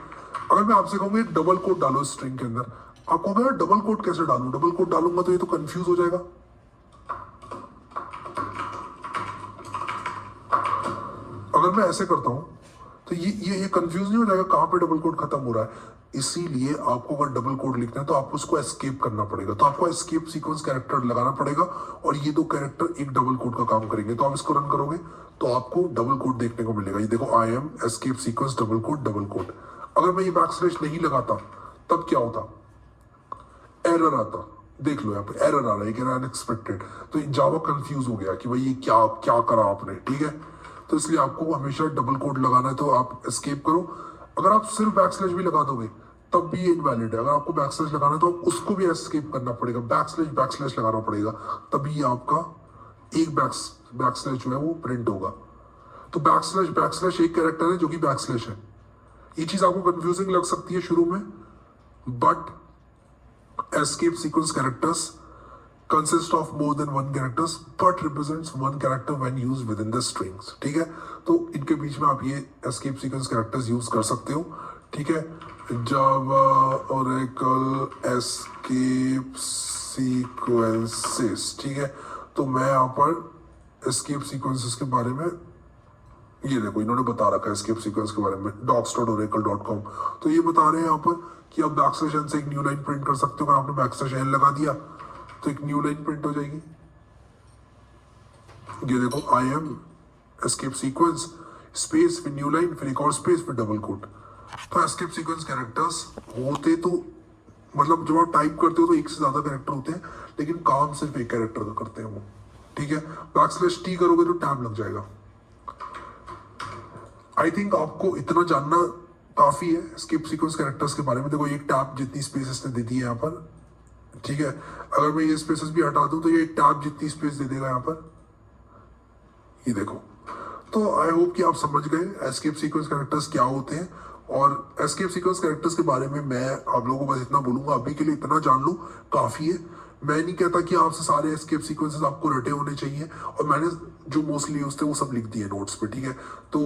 अगर मैं आपसे कहूंगा डबल कोट डालो स्ट्रिंग के अंदर, आप कहोगे डबल कोट कैसे डालूं? डबल कोट डालूंगा तो ये तो कंफ्यूज हो जाएगा। अगर मैं ऐसे करता हूं तो ये कंफ्यूज नहीं हो जाएगा कहां पे डबल कोट खत्म हो रहा है? इसीलिए आपको अगर डबल कोड लिखना है तो आपको उसको एस्केप करना पड़ेगा, तो आपको एस्केप सीक्वेंस कैरेक्टर लगाना पड़ेगा और ये दो कैरेक्टर एक डबल कोड का काम करेंगे। तो आप इसको रन करोगे तो आपको डबल कोड देखने को मिलेगा। ये देखो, I am escape sequence double quote double quote. अगर मैं ये बैकस्लैश नहीं लगाता तब क्या होता, एरर आता। देख लो यहाँ पे एरर आ रहा है, कह रहा है अनएक्सपेक्टेड। तो जावा कंफ्यूज हो गया कि भाई ये क्या क्या करा आपने, ठीक है। तो इसलिए आपको हमेशा डबल कोड लगाना है, तो आप एस्केप करो। अगर आप सिर्फ बैकस्लैश भी लगा दोगे तब भी इनवैलिड है। अगर आपको बैकस्लैश लगाना है तो उसको भी एस्केप करना पड़ेगा, बैकस्लैश लगाना पड़ेगा, तभी आपका एक बैकस्लैश जो है वो प्रिंट होगा। तो बैकस्लैश एक कैरेक्टर है जो कि बैकस्लैश है। ये चीज आपको कंफ्यूजिंग लग सकती है शुरू में, but escape sequence characters consist of more than one characters but represents one character when used within the strings, ठीक है। तो इनके बीच में आप ये escape sequence characters यूज कर सकते हो, ठीक है। Java Oracle escape sequences, ठीक है। तो मैं यहाँ पर escape sequences के बारे में, ये देखो इन्होंने बता रखा है एस्केप सीक्वेंस के बारे में docs.oracle.com। तो ये बता रहे हैं यहाँ पर कि आप बैकस्लैश एन से एक न्यू लाइन प्रिंट कर सकते हो। अगर आपने बैकस्लैश एन लगा दिया तो एक न्यू लाइन प्रिंट हो जाएगी। ये देखो, I am escape sequence space फिर न्यू लाइन फिर एक और स्पेस फिर डबल कोट। तो एस्केप सीक्वेंस कैरेक्टर्स होते तो मतलब जब आप टाइप करते हो तो एक से ज्यादा कैरेक्टर होते हैं, लेकिन काम सिर्फ एक कैरेक्टर का करते हैं वो, ठीक है। बैकस्लैश टी करोगे तो टैब लग जाएगा। आई थिंक आपको इतना जानना काफी है स्किप सीक्वेंस कैरेक्टर्स के बारे में। देखो एक टैब जितनी स्पेस इसने दे दी है यहाँ पर, ठीक है। अगर मैं ये स्पेसेस भी हटा दूं तो ये एक टैब जितनी स्पेस दे देगा यहाँ पर, ये देखो। तो आई होप कि आप समझ गए एस्केप सीक्वेंस कैरेक्टर्स क्या होते हैं। और एस्केप सीक्वेंस कैरेक्टर्स के बारे में मैं आप लोगों को बस इतना बोलूंगा, अभी के लिए इतना जान लो काफी है। मैं नहीं कहता कि आपसे सारे एस्केप सीक्वेंसेस आपको रटे होने चाहिए, और मैंने जो मोस्टली यूज थे वो सब लिख दिए नोट्स पे, ठीक है। तो